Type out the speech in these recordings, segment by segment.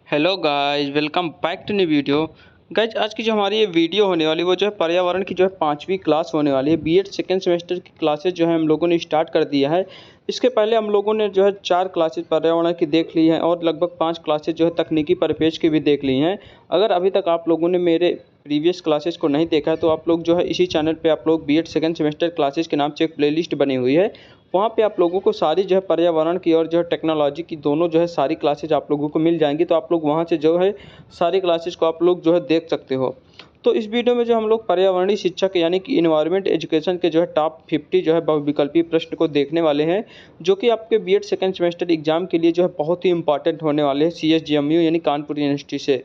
Hello guys, welcome back to new video. Guys, आज की जो हमारी ये वीडियो होने वाली वो जो है पर्यावरण की जो है 5वीं क्लास होने वाली है। बीएड सेकेंड सेमेस्टर की क्लासेस जो है हम लोगों ने स्टार्ट कर दिया है। इसके पहले हम लोगों ने जो है 4 क्लासेस पर्यावरण की देख ली हैं और लगभग 5 क्लासेस जो है तकनीकी परिपेक्ष की भी देख ली हैं। अगर अभी तक आप लोगों ने मेरे प्रीवियस क्लासेस को नहीं देखा है तो आप लोग जो है इसी चैनल पे आप लोग बीएड सेकेंड सेमेस्टर क्लासेस के नाम से एक प्लेलिस्ट बनी हुई है। वहाँ पे आप लोगों को सारी जो है पर्यावरण की और जो है टेक्नोलॉजी की दोनों जो है सारी क्लासेज आप लोगों को मिल जाएंगी। तो आप लोग वहाँ से जो है सारी क्लासेज को आप लोग जो है देख सकते हो। तो इस वीडियो में जो हम लोग पर्यावरणीय शिक्षा के यानी कि इन्वायरमेंट एजुकेशन के जो है टॉप 50 जो है बहुविकल्पीय प्रश्न को देखने वाले हैं, जो कि आपके बीएड सेकेंड सेमेस्टर एग्जाम के लिए जो है बहुत ही इंपॉर्टेंट होने वाले हैं CSGMU यानी कानपुर यूनिवर्सिटी से।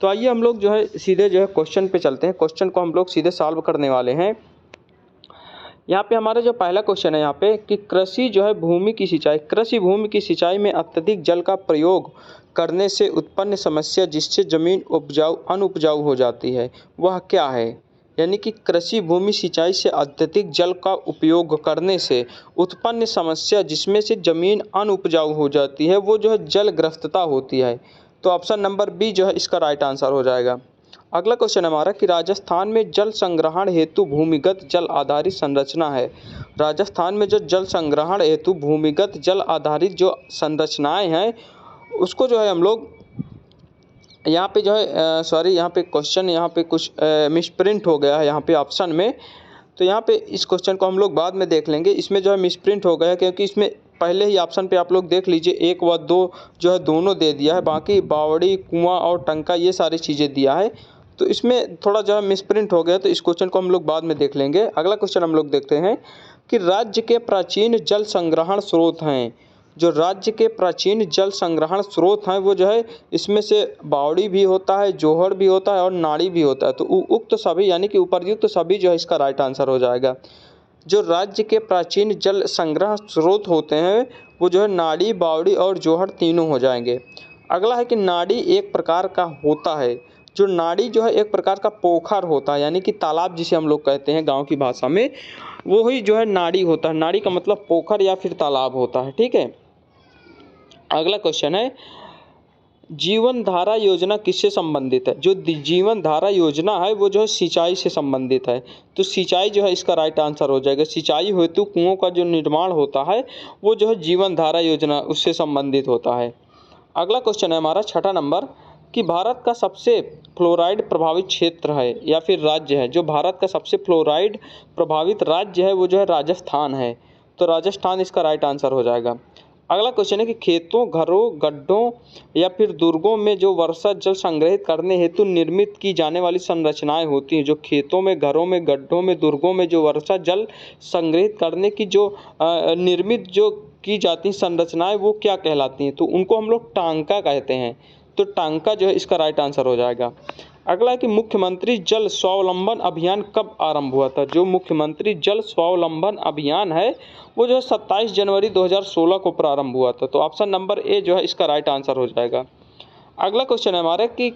तो आइए हम लोग जो है सीधे जो है क्वेश्चन पे चलते हैं। क्वेश्चन को हम लोग सीधे सॉल्व करने वाले हैं। यहाँ पे हमारा जो पहला क्वेश्चन है यहाँ पे कि कृषि भूमि की सिंचाई में अत्यधिक जल का प्रयोग करने से उत्पन्न समस्या जिससे जमीन अनुपजाऊ हो जाती है वह क्या है। यानी कि कृषि भूमि सिंचाई से अत्यधिक जल का उपयोग करने से उत्पन्न समस्या जिसमें से जमीन अनुपजाऊ हो जाती है वो जो है जलग्रस्तता होती है। तो ऑप्शन नंबर बी जो है इसका राइट आंसर हो जाएगा। अगला क्वेश्चन है हमारा कि राजस्थान में जल संग्रहण हेतु भूमिगत जल आधारित संरचना है। राजस्थान में जो जल संग्रहण हेतु भूमिगत जल आधारित जो संरचनाएं हैं उसको जो है हम लोग यहाँ पे जो है यहाँ पे क्वेश्चन यहाँ पे कुछ मिसप्रिंट हो गया है यहाँ पे ऑप्शन में। तो यहाँ पे इस क्वेश्चन को हम लोग बाद में देख लेंगे। इसमें जो है मिसप्रिंट हो गया है क्योंकि इसमें पहले ही ऑप्शन पे आप लोग देख लीजिए 1 व 2 जो है दोनों दे दिया है, बाकी बावड़ी कुआं और टंका ये सारी चीज़ें दिया है। तो इसमें थोड़ा जो है मिसप्रिंट हो गया, तो इस क्वेश्चन को हम लोग बाद में देख लेंगे। अगला क्वेश्चन हम लोग देखते हैं कि राज्य के प्राचीन जल संग्रहण स्रोत हैं। जो राज्य के प्राचीन जल संग्रहण स्रोत हैं वो जो है इसमें से बावड़ी भी होता है, जोहड़ भी होता है और नाड़ी भी होता है। तो उक्त सभी यानी कि उपर्युक्त सभी जो है इसका राइट आंसर हो जाएगा। जो राज्य के प्राचीन जल संग्रह स्रोत होते हैं वो जो है नाड़ी, बावड़ी और जोहड़ तीनों हो जाएंगे। अगला है कि नाड़ी एक प्रकार का होता है। जो नाड़ी जो है एक प्रकार का पोखर होता है यानी कि तालाब जिसे हम लोग कहते हैं गांव की भाषा में, वो ही जो है नाड़ी होता है। नाड़ी का मतलब पोखर या फिर तालाब होता है। ठीक है। अगला क्वेश्चन है जीवन धारा योजना किससे संबंधित है। जो जीवन धारा योजना है वो जो है सिंचाई से संबंधित है। तो सिंचाई जो है इसका राइट आंसर हो जाएगा। सिंचाई हेतु कुओं का जो निर्माण होता है वो जो है जीवन धारा योजना उससे संबंधित होता है। अगला क्वेश्चन है हमारा 6ठा नंबर कि भारत का सबसे फ्लोराइड प्रभावित क्षेत्र है या फिर राज्य है। जो भारत का सबसे फ्लोराइड प्रभावित राज्य है वो जो है राजस्थान है। तो राजस्थान इसका राइट आंसर हो जाएगा। अगला क्वेश्चन है कि खेतों, घरों, गड्ढों या फिर दुर्गों में जो वर्षा जल संग्रहित करने हेतु निर्मित की जाने वाली संरचनाएं होती हैं। जो खेतों में, घरों में, गड्ढों में, दुर्गों में जो वर्षा जल संग्रहित करने की जो निर्मित जो की जाती संरचनाएं वो क्या कहलाती हैं। तो उनको हम लोग टांका कहते हैं। तो टांका जो है इसका राइट आंसर हो जाएगा। अगला है कि मुख्यमंत्री जल स्वावलंबन अभियान कब आरंभ हुआ था। जो मुख्यमंत्री जल स्वावलंबन अभियान है वो जो है 27 जनवरी 2016 को प्रारंभ हुआ था। तो ऑप्शन नंबर ए जो है इसका राइट आंसर हो जाएगा। अगला क्वेश्चन है हमारा कि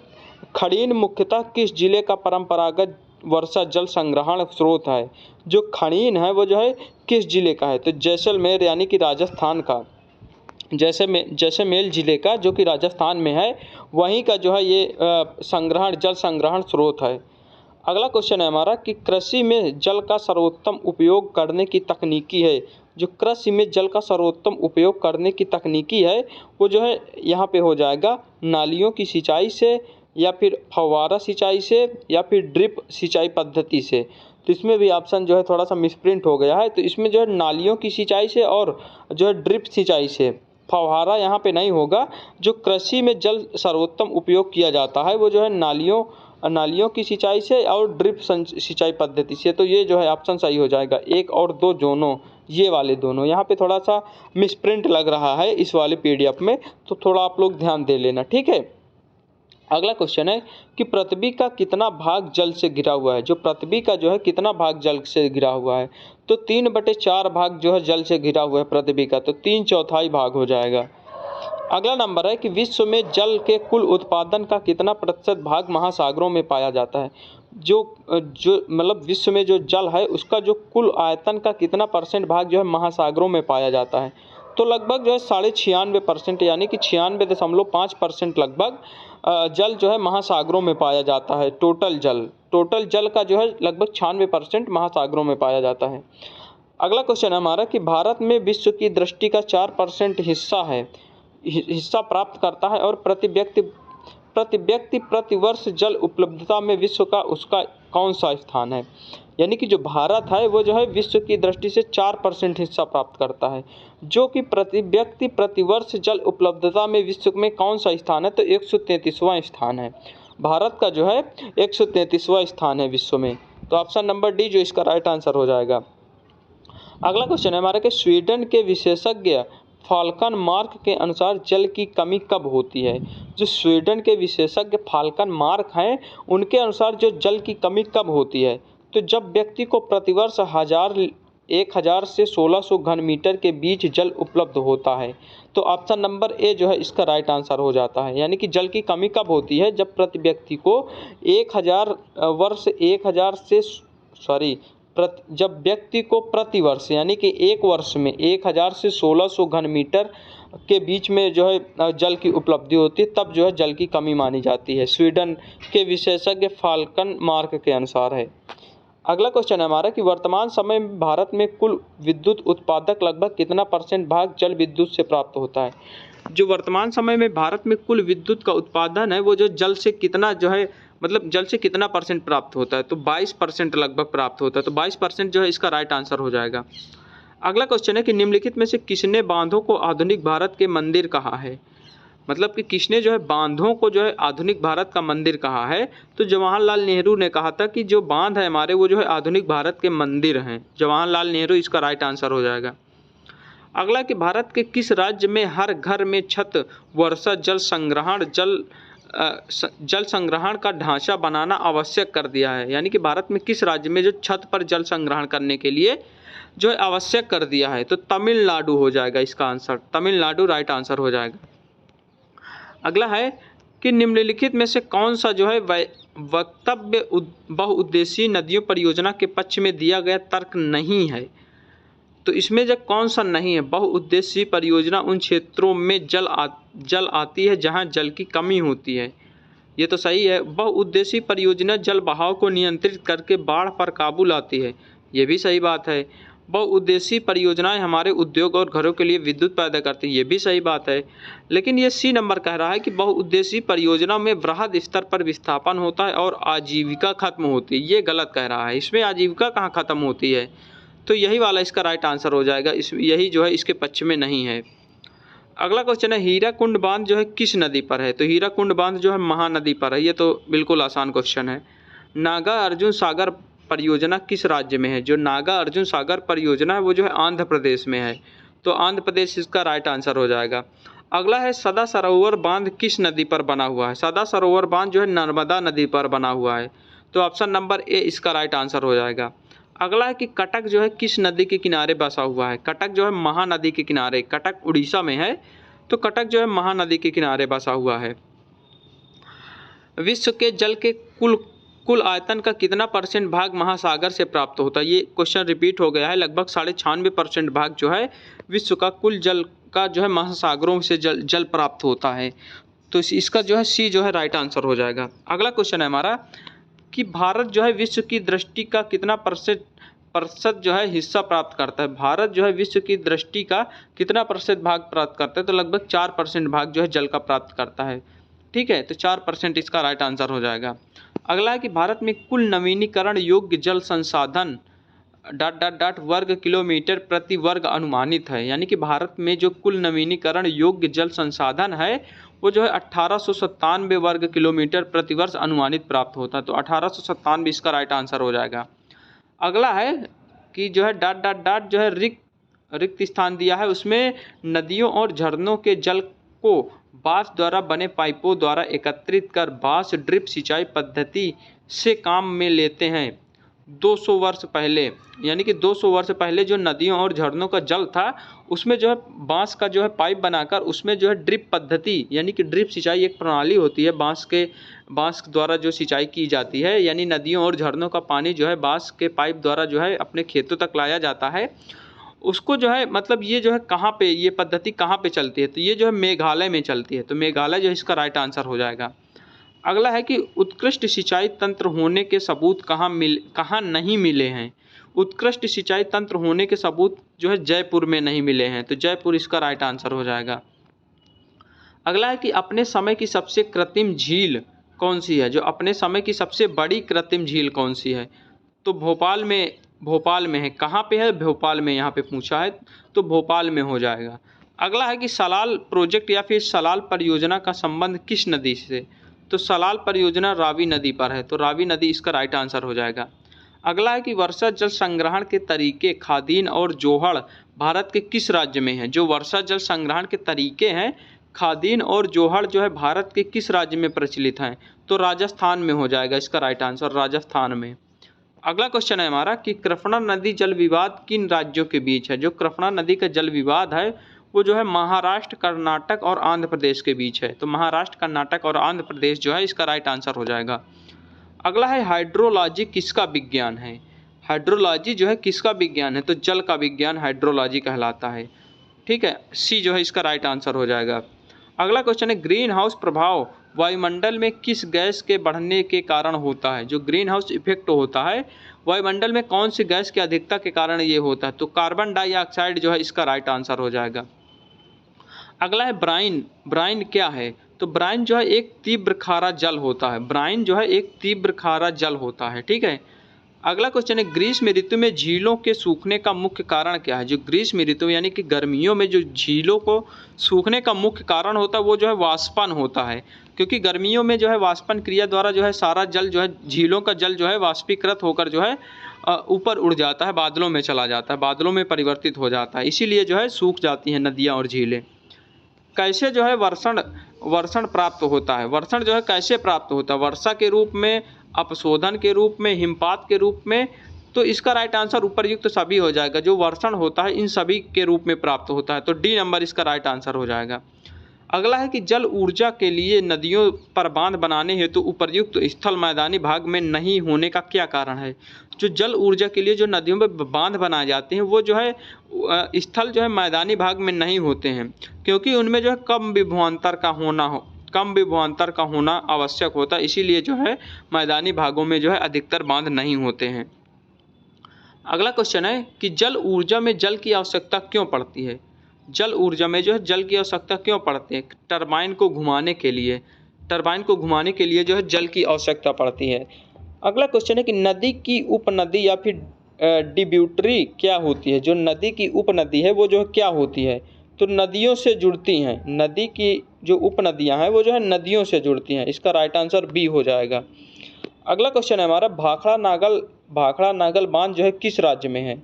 खड़ीन मुख्यतः किस जिले का परंपरागत वर्षा जल संग्रहण स्रोत है। जो खड़ीन है वो जो है किस जिले का है। तो जैसलमेर यानी कि राजस्थान का, जैसलमेर जिले का जो कि राजस्थान में है वहीं का जो है ये जल संग्रहण स्रोत है। अगला क्वेश्चन है हमारा कि कृषि में जल का सर्वोत्तम उपयोग करने की तकनीकी है। जो कृषि में जल का सर्वोत्तम उपयोग करने की तकनीकी है वो जो है यहाँ पे हो जाएगा नालियों की सिंचाई से या फिर फव्वारा सिंचाई से या फिर ड्रिप सिंचाई पद्धति से। तो इसमें भी ऑप्शन जो है थोड़ा सा मिसप्रिंट हो गया है। तो इसमें जो है नालियों की सिंचाई से और जो है ड्रिप सिंचाई से, फव्वारा यहाँ पे नहीं होगा। जो कृषि में जल सर्वोत्तम उपयोग किया जाता है वो जो है नालियों की सिंचाई से और ड्रिप सिंचाई पद्धति से। तो ये जो है ऑप्शन सही हो जाएगा। 1 और 2 दोनों, ये वाले दोनों। यहाँ पे थोड़ा सा मिसप्रिंट लग रहा है इस वाले PDF में, तो थोड़ा आप लोग ध्यान दे लेना। ठीक है। अगला क्वेश्चन है कि पृथ्वी का कितना भाग जल से घिरा हुआ है। जो पृथ्वी का जो है कितना भाग जल से घिरा हुआ है। तो 3/4 भाग जो है जल से घिरा हुआ है पृथ्वी का। तो 3/4 भाग हो जाएगा। अगला नंबर है कि विश्व में जल के कुल उत्पादन का कितना प्रतिशत भाग महासागरों में पाया जाता है। जो मतलब विश्व में जो जल है उसका जो कुल आयतन का कितना % भाग जो है महासागरों में पाया जाता है। तो लगभग जो है 96% यानी कि 96.5% लगभग जल जो है महासागरों में पाया जाता है। टोटल जल का जो है लगभग 96% महासागरों में पाया जाता है। अगला क्वेश्चन है हमारा कि भारत में विश्व की दृष्टि का 4% हिस्सा प्राप्त करता है और प्रति व्यक्ति प्रति वर्ष जल उपलब्धता में विश्व का उसका कौन सा स्थान है। यानी कि जो भारत है वो जो है विश्व की दृष्टि से 4% हिस्सा प्राप्त करता है, जो कि प्रति व्यक्ति प्रति वर्ष जल उपलब्धता में विश्व में कौन सा स्थान है, तो 133वां स्थान है। भारत का जो है 133वां स्थान है विश्व में। तो ऑप्शन नंबर डी जो इसका राइट आंसर हो जाएगा। अगला क्वेश्चन है हमारा कि स्वीडन के विशेषज्ञ फाल्कन मार्क के अनुसार जल की कमी कब होती है। जो स्वीडन के विशेषज्ञ फाल्कन मार्क हैं उनके अनुसार जो जल की कमी कब होती है, तो जब व्यक्ति को प्रतिवर्ष 1000 से 1600 घन मीटर के बीच जल उपलब्ध होता है। तो ऑप्शन नंबर ए जो है इसका राइट आंसर हो जाता है। यानी कि जल की कमी कब होती है, जब प्रति व्यक्ति को 1000 से जब व्यक्ति को प्रतिवर्ष यानी कि एक वर्ष में 1000 से 1600 घन मीटर के बीच में जो है जल की उपलब्धि होती है, तब जो है जल की कमी मानी जाती है। स्वीडन के विशेषज्ञ फाल्कन मार्क के अनुसार है। अगला क्वेश्चन है हमारा कि वर्तमान समय में भारत में कुल विद्युत उत्पादक लगभग कितना % भाग जल विद्युत से प्राप्त होता है। जो वर्तमान समय में भारत में कुल विद्युत का उत्पादन है वो जो जल से कितना जो है मतलब जल से कितना % प्राप्त होता है, तो 22% लगभग प्राप्त होता है। तो 22% जो है इसका राइट आंसर हो जाएगा। अगला क्वेश्चन है कि निम्नलिखित में से किसने बांधों को आधुनिक भारत के मंदिर कहा है। मतलब कि किसने जो है बांधों को जो है आधुनिक भारत का मंदिर कहा है, तो जवाहरलाल नेहरू ने कहा था कि जो बांध है हमारे वो जो है आधुनिक भारत के मंदिर हैं। जवाहरलाल नेहरू इसका राइट आंसर हो जाएगा। अगला कि भारत के किस राज्य में हर घर में छत वर्षा जल संग्रहण का ढांचा बनाना आवश्यक कर दिया है। यानी कि भारत में किस राज्य में जो छत पर जल संग्रहण करने के लिए जो है आवश्यक कर दिया है, तो तमिलनाडु हो जाएगा इसका आंसर। तमिलनाडु राइट आंसर हो जाएगा। अगला है कि निम्नलिखित में से कौन सा जो है वक्तव्य बहुउद्देशीय नदियों परियोजना के पक्ष में दिया गया तर्क नहीं है। तो इसमें जो कौन सा नहीं है, बहुउद्देशीय परियोजना उन क्षेत्रों में जल आती है जहां जल की कमी होती है। ये तो सही है। बहुउद्देशीय परियोजना जल बहाव को नियंत्रित करके बाढ़ पर काबू लाती है, ये भी सही बात है। बहुउद्देशीय परियोजनाएं हमारे उद्योग और घरों के लिए विद्युत पैदा करती हैं, ये भी सही बात है। लेकिन ये सी नंबर कह रहा है कि बहुउद्देशीय परियोजना में वृहद स्तर पर विस्थापन होता है और आजीविका खत्म होती है, ये गलत कह रहा है। इसमें आजीविका कहाँ खत्म होती है, तो यही वाला इसका राइट आंसर हो जाएगा। यही जो है इसके पक्ष में नहीं है। अगला क्वेश्चन है हीराकुंड बांध जो है किस नदी पर है। तो हीराकुंड बांध जो है महानदी पर है, ये तो बिल्कुल आसान क्वेश्चन है। नागा अर्जुन सागर परियोजना किस राज्य में है। जो नागा अर्जुन सागर परियोजना है वो जो है आंध्र प्रदेश में है, तो आंध्र प्रदेश इसका राइट आंसर हो जाएगा। अगला है सदा सरोवर बांध किस नदी पर बना हुआ है। सदा सरोवर बांध जो है नर्मदा नदी पर बना हुआ है, तो ऑप्शन नंबर ए इसका राइट आंसर हो जाएगा। अगला है कि कटक जो है किस नदी के किनारे बसा हुआ है। कटक जो है महानदी के किनारे, कटक उड़ीसा में है, तो कटक जो है महानदी के किनारे बसा हुआ है। विश्व के जल के कुल आयतन का कितना % भाग महासागर से प्राप्त होता है। ये क्वेश्चन रिपीट हो गया है। लगभग 96.5% भाग जो है विश्व का कुल जल का जो है महासागरों से जल प्राप्त होता है, तो इसका जो है सी जो है राइट आंसर हो जाएगा। अगला क्वेश्चन है हमारा कि भारत जो है विश्व की दृष्टि का कितना प्रतिशत जो है हिस्सा प्राप्त करता है। भारत जो है विश्व की दृष्टि का कितना % भाग प्राप्त करता है, तो लगभग 4% भाग जो है जल का प्राप्त करता है। ठीक है, तो 4% इसका राइट आंसर हो जाएगा। अगला है कि भारत में कुल नवीनीकरण योग्य जल संसाधन ... वर्ग किलोमीटर प्रति वर्ग अनुमानित है। यानी कि भारत में जो कुल नवीनीकरण योग्य जल संसाधन है वो जो है 1897 वर्ग किलोमीटर प्रति वर्ष अनुमानित प्राप्त होता है, तो 1897 इसका राइट आंसर हो जाएगा। अगला है कि जो है ... जो है रिक्त स्थान दिया है, उसमें नदियों और झरनों के जल को बांस द्वारा बने पाइपों द्वारा एकत्रित कर बांस ड्रिप सिंचाई पद्धति से काम में लेते हैं। 200 वर्ष पहले, यानी कि 200 वर्ष पहले जो नदियों और झरनों का जल था उसमें जो है बांस का जो है पाइप बनाकर उसमें जो है ड्रिप पद्धति यानी कि ड्रिप सिंचाई एक प्रणाली होती है, बांस द्वारा जो सिंचाई की जाती है, यानी नदियों और झरनों का पानी जो है बांस के पाइप द्वारा जो है अपने खेतों तक लाया जाता है। उसको जो है मतलब ये जो है कहाँ पे ये पद्धति कहाँ पे चलती है, तो ये जो है मेघालय में चलती है, तो मेघालय जो है इसका राइट आंसर हो जाएगा। अगला है कि उत्कृष्ट सिंचाई तंत्र होने के सबूत कहाँ नहीं मिले हैं। उत्कृष्ट सिंचाई तंत्र होने के सबूत जो है जयपुर में नहीं मिले हैं, तो जयपुर इसका राइट आंसर हो जाएगा। अगला है कि अपने समय की सबसे कृत्रिम झील कौन सी है, जो अपने समय की सबसे बड़ी कृत्रिम झील कौन सी है, तो भोपाल में है। कहाँ पे है, भोपाल में यहाँ पे पूछा है, तो भोपाल में हो जाएगा। अगला है कि सलाल प्रोजेक्ट या फिर सलाल परियोजना का संबंध किस नदी से, तो सलाल परियोजना रावी नदी पर है, तो रावी नदी इसका राइट आंसर हो जाएगा। अगला है कि वर्षा जल संग्रहण के तरीके खादीन और जोहड़ भारत के किस राज्य में है, जो वर्षा जल संग्रहण के तरीके हैं खादीन और जोहड़ जो है भारत के किस राज्य में प्रचलित हैं, तो राजस्थान में हो जाएगा इसका राइट आंसर, राजस्थान में। अगला क्वेश्चन है हमारा कि कृष्णा नदी जल विवाद किन राज्यों के बीच है, जो कृष्णा नदी का जल विवाद है वो जो है महाराष्ट्र, कर्नाटक और आंध्र प्रदेश के बीच है, तो महाराष्ट्र, कर्नाटक और आंध्र प्रदेश जो है इसका राइट आंसर हो जाएगा। अगला है हाइड्रोलॉजी किसका विज्ञान है, हाइड्रोलॉजी जो है किसका विज्ञान है, तो जल का विज्ञान हाइड्रोलॉजी कहलाता है, ठीक है, सी जो है इसका राइट आंसर हो जाएगा। अगला क्वेश्चन है ग्रीन हाउस प्रभाव वायुमंडल में किस गैस के बढ़ने के कारण होता है, जो ग्रीन हाउस इफेक्ट होता है वायुमंडल में कौन सी गैस की अधिकता के कारण ये होता है, तो कार्बन डाइऑक्साइड जो है इसका राइट आंसर हो जाएगा। अगला है ब्राइन क्या है, तो ब्राइन जो है एक तीव्र खारा जल होता है, ब्राइन जो है एक तीव्र खारा जल होता है, ठीक है। अगला क्वेश्चन है ग्रीष्म ऋतु में झीलों के सूखने का मुख्य कारण क्या है, जो ग्रीष्म ऋतु यानी कि गर्मियों में जो झीलों को सूखने का मुख्य कारण होता है वो जो है वाष्पन होता है, क्योंकि गर्मियों में जो है वाष्पन क्रिया द्वारा जो है सारा जल जो है झीलों का जल जो है वाष्पीकृत होकर जो है ऊपर उड़ जाता है, बादलों में चला जाता है, बादलों में परिवर्तित हो जाता है, इसीलिए जो है सूख जाती हैं नदियाँ और झीलें। कैसे जो है वर्षण प्राप्त होता है, वर्षण जो है कैसे प्राप्त होता है, वर्षा के रूप में, अपशोधन के रूप में, हिमपात के रूप में, तो इसका राइट आंसर उपर्युक्त सभी हो जाएगा। जो वर्षण होता है इन सभी के रूप में प्राप्त होता है, तो डी नंबर इसका राइट आंसर हो जाएगा। अगला है कि जल ऊर्जा के लिए नदियों पर बांध बनाने हेतु उपर्युक्त स्थल मैदानी भाग में नहीं होने का क्या कारण है, जो जल ऊर्जा के लिए जो नदियों में बांध बनाए जाते हैं वो जो है स्थल जो है मैदानी भाग में नहीं होते हैं, क्योंकि उनमें जो है कम विभवांतर का होना आवश्यक होता है, इसीलिए जो है मैदानी भागों में जो है अधिकतर बांध नहीं होते हैं। अगला क्वेश्चन है कि जल ऊर्जा में जल की आवश्यकता क्यों पड़ती है, जल ऊर्जा में जो है जल की आवश्यकता क्यों पड़ती है, टरबाइन को घुमाने के लिए जो है जल की आवश्यकता पड़ती है। अगला क्वेश्चन है कि नदी की उपनदी या फिर डिब्यूटरी क्या होती है, जो नदी की उपनदी है वो जो है क्या होती है, तो नदियों से जुड़ती हैं, नदी की जो उपनदियां हैं वो जो है नदियों से जुड़ती हैं, इसका राइट आंसर बी हो जाएगा। अगला क्वेश्चन है हमारा भाखड़ा नागल बांध जो है किस राज्य में है,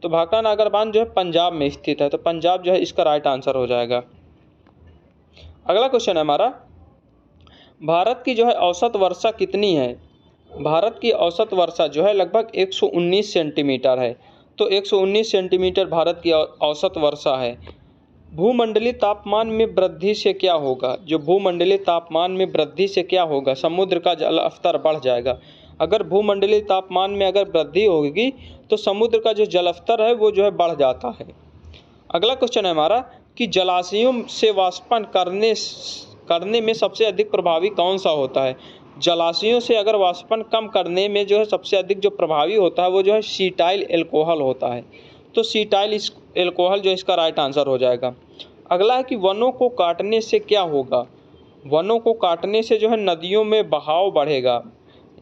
तो भाखड़ा नागर बांध जो है पंजाब में स्थित है, तो पंजाब जो है इसका राइट आंसर हो जाएगा। अगला क्वेश्चन है हमारा भारत की जो है औसत वर्षा कितनी है, भारत की औसत वर्षा जो है लगभग 119 सेंटीमीटर है, तो 119 सेंटीमीटर भारत की औसत वर्षा है। भूमंडलीय तापमान में वृद्धि से क्या होगा, जो भूमंडलीय तापमान में वृद्धि से क्या होगा, समुद्र का जल स्तर बढ़ जाएगा। अगर भूमंडलीय तापमान में अगर वृद्धि होगी तो समुद्र का जो जल स्तर है वो जो है बढ़ जाता है। अगला क्वेश्चन है हमारा कि जलाशयों से वाष्पन करने में सबसे अधिक प्रभावी कौन सा होता है, जलाशयों से अगर वाष्पन कम करने में जो है सबसे अधिक जो प्रभावी होता है वो जो है सीटाइल एल्कोहल होता है, तो सीटाइल एल्कोहल जो इसका राइट आंसर हो जाएगा। अगला है कि वनों को काटने से क्या होगा, वनों को काटने से जो है नदियों में बहाव बढ़ेगा,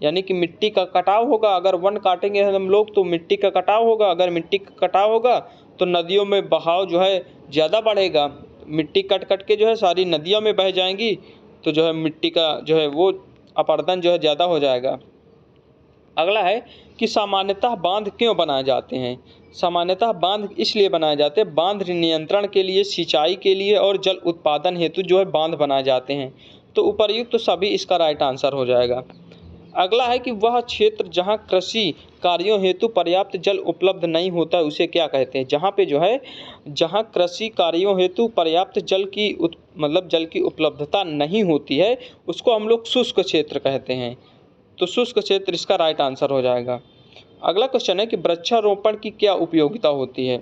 यानी कि मिट्टी का कटाव होगा, अगर वन काटेंगे हम लोग तो मिट्टी का कटाव होगा, अगर मिट्टी का कटाव होगा तो नदियों में बहाव जो है ज़्यादा बढ़ेगा, मिट्टी कट के जो है सारी नदियों में बह जाएंगी, तो जो है मिट्टी का जो है वो अपरदन जो है ज़्यादा हो जाएगा। अगला है कि सामान्यतः बांध क्यों बनाए जाते हैं, सामान्यतः बांध इसलिए बनाए जाते हैं बांध नियंत्रण के लिए, सिंचाई के लिए और जल उत्पादन हेतु जो है बांध बनाए जाते हैं, तो उपर्युक्त तो सभी इसका राइट आंसर हो जाएगा। अगला है कि वह क्षेत्र जहां कृषि कार्यों हेतु पर्याप्त जल उपलब्ध नहीं होता है उसे क्या कहते हैं, जहां पे जो है जहां कृषि कार्यों हेतु पर्याप्त जल की उपलब्धता नहीं होती है उसको हम लोग शुष्क क्षेत्र कहते हैं, तो शुष्क क्षेत्र इसका राइट आंसर हो जाएगा। अगला क्वेश्चन है कि वृक्षारोपण की क्या उपयोगिता होती है,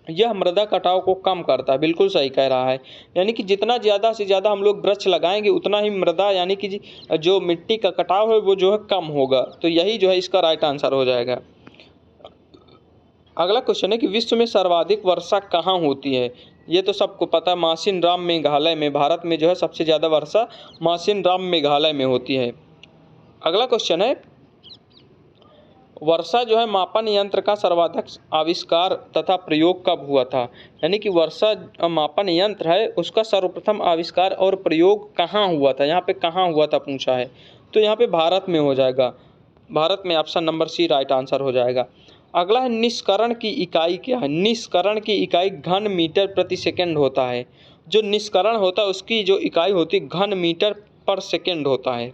यह मृदा कटाव को कम करता है। बिल्कुल सही कह रहा है, यानी कि जितना ज़्यादा से ज़्यादा हम लोग वृक्ष लगाएंगे उतना ही मृदा यानी कि जो मिट्टी का कटाव है वो जो है कम होगा। तो यही जो है इसका राइट आंसर हो जाएगा। अगला क्वेश्चन है कि विश्व में सर्वाधिक वर्षा कहाँ होती है। ये तो सबको पता है, मासिनराम मेघालय में। भारत में जो है सबसे ज़्यादा वर्षा मासिनराम मेघालय में होती है। अगला क्वेश्चन है, वर्षा जो है मापन यंत्र का सर्वाधिक आविष्कार तथा प्रयोग कब हुआ था। यानी कि वर्षा मापन यंत्र है उसका सर्वप्रथम आविष्कार और प्रयोग कहाँ हुआ था। यहाँ पे कहाँ हुआ था पूछा है, तो यहाँ पे भारत में हो जाएगा। भारत में option number C right answer हो जाएगा। अगला है, निष्करण की इकाई क्या है। निष्करण की इकाई घन मीटर प्रति सेकंड होता है। जो निष्करण होता है उसकी जो इकाई होती है घन मीटर पर सेकंड होता है।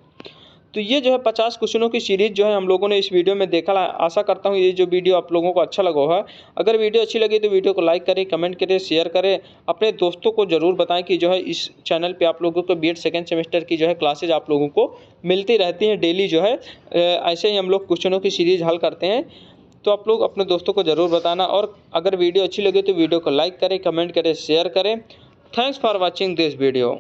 तो ये जो है 50 क्वेश्चनों की सीरीज़ जो है हम लोगों ने इस वीडियो में देखा। आशा करता हूँ ये जो वीडियो आप लोगों को अच्छा लगा होगा। अगर वीडियो अच्छी लगी तो वीडियो को लाइक करें, कमेंट करें, शेयर करें। अपने दोस्तों को ज़रूर बताएं कि जो है इस चैनल पे आप लोगों को बीएड सेकेंड सेमेस्टर की जो है क्लासेज आप लोगों को मिलती रहती हैं डेली। जो है ऐसे ही हम लोग क्वेश्चनों की सीरीज़ हल करते हैं। तो आप लोग अपने दोस्तों को ज़रूर बताना, और अगर वीडियो अच्छी लगे तो वीडियो को लाइक करें, कमेंट करें, शेयर करें। Thanks for watching this video.